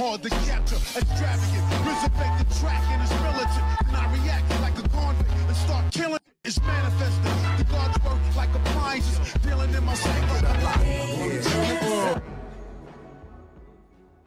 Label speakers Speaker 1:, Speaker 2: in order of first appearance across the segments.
Speaker 1: hard to capture, extravagant, resurrect the track and it's militant. And I react like a convict and start killing. It's manifesting. The gods work like appliances, dealing in my sacred life.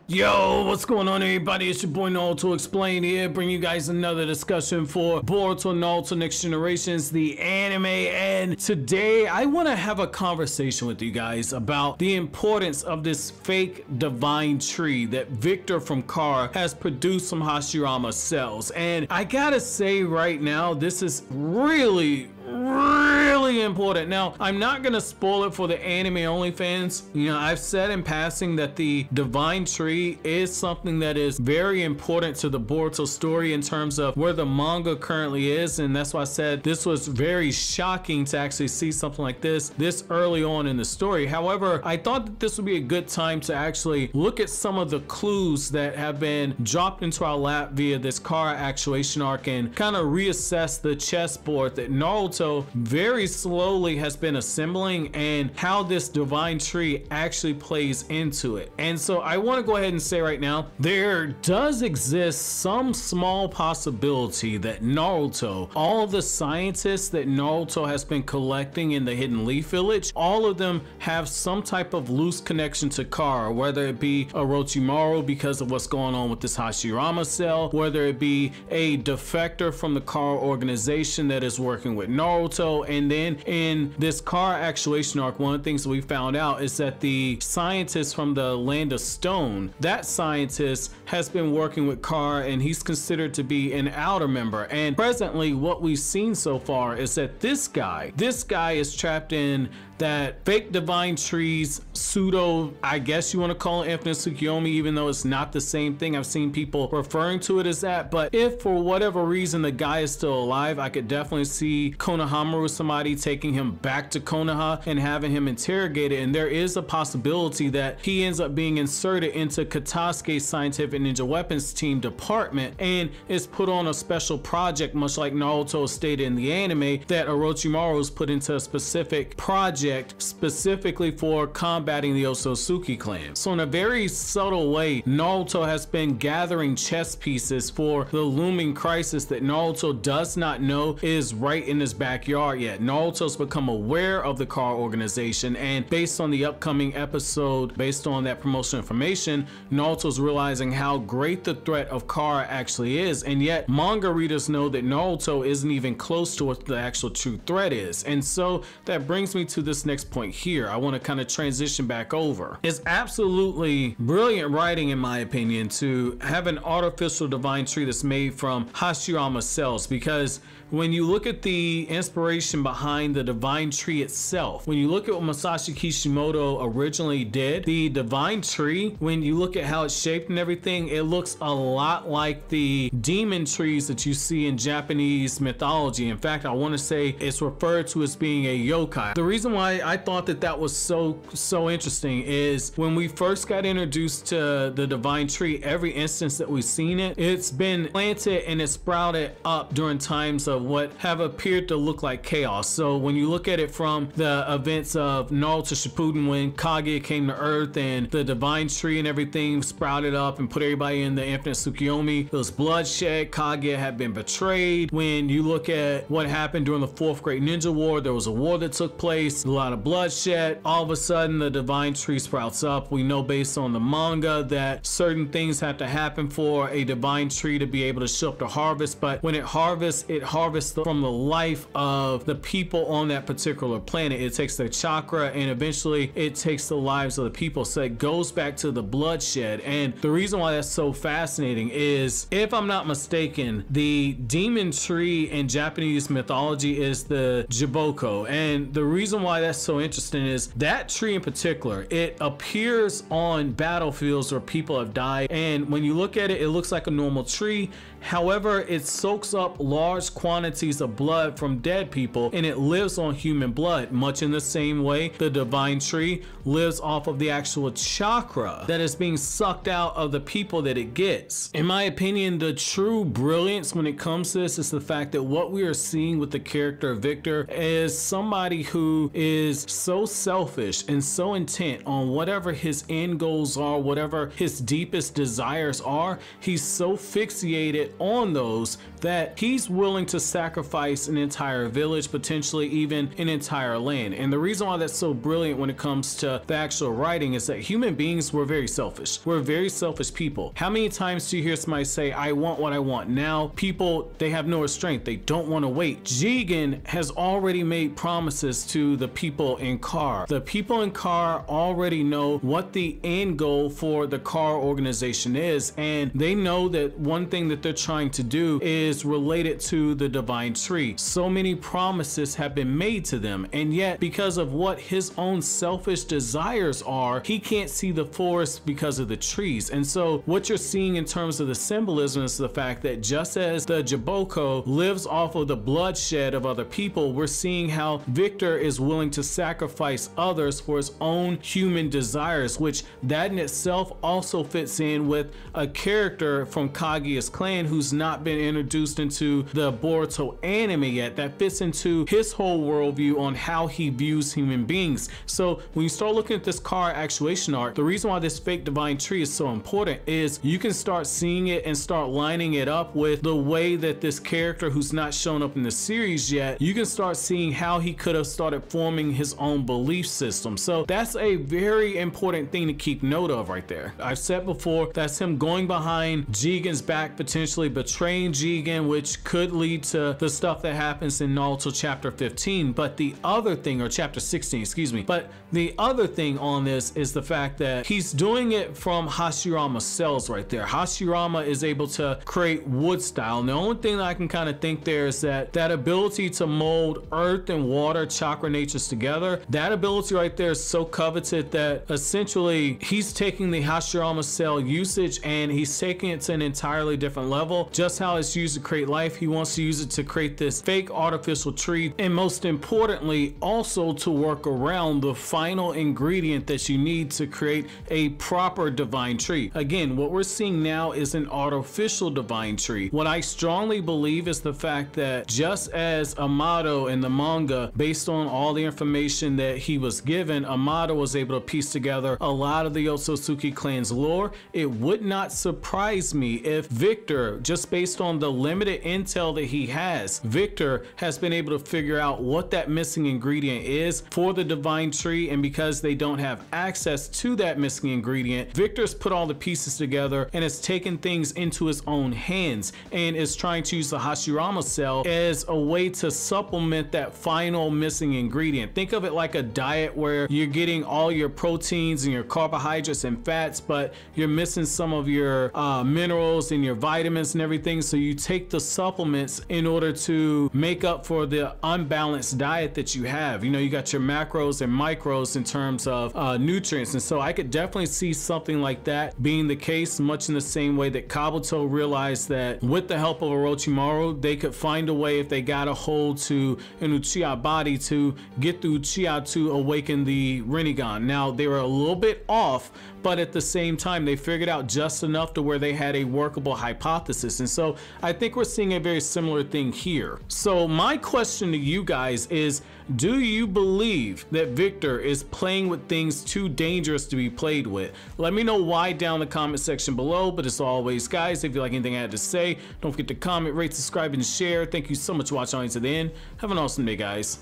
Speaker 2: Yo, what's going on, everybody? It's your boy Naruto Explained here, bringing you guys another discussion for Boruto Naruto Next Generations, the anime. And today I want to have a conversation with you guys about the importance of this fake divine tree that Victor from Kara has produced from Hashirama cells. And I gotta say right now, this is really important. Now, I'm not gonna spoil it for the anime only fans. You know, I've said in passing that the divine tree is something that is very important to the Boruto story in terms of where the manga currently is, and that's why I said this was very shocking to actually see something like this early on in the story. However, I thought that this would be a good time to actually look at some of the clues that have been dropped into our lap via this Kara Actuation arc and kind of reassess the chessboard that Naruto very slowly has been assembling and how this divine tree actually plays into it. And so I want to go ahead and say right now, there does exist some small possibility that Naruto, all the scientists that Naruto has been collecting in the Hidden Leaf Village, all of them have some type of loose connection to Kara, whether it be Orochimaru because of what's going on with this Hashirama cell, whether it be a defector from the Kara organization that is working with Naruto. And then in this Kara Actuation arc, one of the things that we found out is that the scientist from the Land of Stone, that scientist has been working with Kara and he's considered to be an outer member. And presently what we've seen so far is that this guy is trapped in that fake divine trees pseudo, I guess you want to call it infinite Tsukiyomi, even though it's not the same thing. I've seen people referring to it as that, but if for whatever reason the guy is still alive, I could definitely see Konohamaru, somebody taking him back to Konoha and having him interrogated, and there is a possibility that he ends up being inserted into Katasuke's Scientific Ninja Weapons Team department and is put on a special project, much like Naruto stated in the anime, that Orochimaru is put into a specific project specifically for combating the Otsutsuki Clan. So in a very subtle way, Naruto has been gathering chess pieces for the looming crisis that Naruto does not know is right in his backyard yet. Naruto's become aware of the Kara organization, and based on the upcoming episode, based on that promotional information, Naruto's realizing how great the threat of Kara actually is, and yet manga readers know that Naruto isn't even close to what the actual true threat is. And so that brings me to this next point here. I want to kind of transition back over. It's absolutely brilliant writing, in my opinion, to have an artificial divine tree that's made from Hashirama cells, because when you look at the inspiration behind the divine tree itself, when you look at what Masashi Kishimoto originally did, the divine tree, when you look at how it's shaped and everything, it looks a lot like the demon trees that you see in Japanese mythology. In fact, I want to say it's referred to as being a yokai. The reason why I thought that that was so interesting is when we first got introduced to the divine tree, every instance that we've seen it, it's been planted and it's sprouted up during times of what have appeared to look like chaos. So when you look at it from the events of Naruto Shippuden, when Kage came to Earth and the divine tree and everything sprouted up and put everybody in the infinite Tsukiyomi, there was bloodshed, Kage had been betrayed. When you look at what happened during the Fourth Great Ninja War, there was a war that took place, a lot of bloodshed. All of a sudden the divine tree sprouts up. We know based on the manga that certain things have to happen for a divine tree to be able to show up to harvest, but when it harvests from the life of the people on that particular planet. It takes their chakra and eventually it takes the lives of the people. So it goes back to the bloodshed. And the reason why that's so fascinating is, if I'm not mistaken, the demon tree in Japanese mythology is the Jiboko. And the reason why that's so interesting is that tree in particular, it appears on battlefields where people have died. And when you look at it, it looks like a normal tree. However, it soaks up large quantities of blood from dead people and it lives on human blood, much in the same way the divine tree lives off of the actual chakra that is being sucked out of the people that it gets. In my opinion, the true brilliance when it comes to this is the fact that what we are seeing with the character of Victor is somebody who is so selfish and so intent on whatever his end goals are, whatever his deepest desires are. He's so fixated on those that he's willing to sacrifice an entire village, potentially even an entire land. And the reason why that's so brilliant when it comes to the actual writing is that human beings were very selfish. We're very selfish people. How many times do you hear somebody say, I want what I want? Now people, they have no restraint. They don't want to wait. Jigen has already made promises to the people in Kara. The people in Kara already know what the end goal for the Kara organization is, and they know that one thing that they're trying to do is related to the divine tree. So many promises have been made to them, and yet because of what his own selfish desires are, he can't see the forest because of the trees. And so what you're seeing in terms of the symbolism is the fact that just as the Jaboko lives off of the bloodshed of other people, we're seeing how Victor is willing to sacrifice others for his own human desires, which that in itself also fits in with a character from Kaguya's clan who's not been introduced into the Boruto anime yet, that fits into his whole worldview on how he views human beings. So when you start looking at this Kara Actuation arc, the reason why this fake divine tree is so important is you can start seeing it and start lining it up with the way that this character who's not shown up in the series yet, you can start seeing how he could have started forming his own belief system. So that's a very important thing to keep note of right there. I've said before, that's him going behind Jigen's back, potentially betraying Jigen, which could lead to the stuff that happens in Naruto chapter 15. But the other thing, or chapter 16, excuse me, but the other thing on this is the fact that he's doing it from Hashirama's cells right there. Hashirama is able to create wood style, and the only thing that I can kind of think there is that ability to mold earth and water chakra natures together, that ability right there is so coveted that essentially he's taking the Hashirama cell usage and he's taking it to an entirely different level. Just how it's used to create life, he wants to use it to create this fake artificial tree, and most importantly also to work around the final ingredient that you need to create a proper divine tree. Again, what we're seeing now is an artificial divine tree. What I strongly believe is the fact that just as Amado in the manga, based on all the information that he was given, Amado was able to piece together a lot of the Otsutsuki Clan's lore. It would not surprise me if Victor, just based on the limited intel that he has, Victor has been able to figure out what that missing ingredient is for the divine tree, and because they don't have access to that missing ingredient, Victor's put all the pieces together and has taken things into his own hands and is trying to use the Hashirama cell as a way to supplement that final missing ingredient. Think of it like a diet where you're getting all your proteins and your carbohydrates and fats, but you're missing some of your minerals and your vitamins and everything, so you take the supplements in order to make up for the unbalanced diet that you have. You know, you got your macros and micros in terms of nutrients, and so I could definitely see something like that being the case, much in the same way that Kabuto realized that with the help of Orochimaru, they could find a way, if they got a hold to an Uchiha body, to get the Uchiha to awaken the Rinnegan. Now, they were a little bit off, but at the same time, they figured out just enough to where they had a workable hypothesis. And so I think we're seeing a very similar thing here. So my question to you guys is, do you believe that Victor is playing with things too dangerous to be played with? Let me know why down in the comment section below. But as always, guys, if you like anything I had to say, don't forget to comment, rate, subscribe, and share. Thank you so much for watching all the way to the end. Have an awesome day, guys.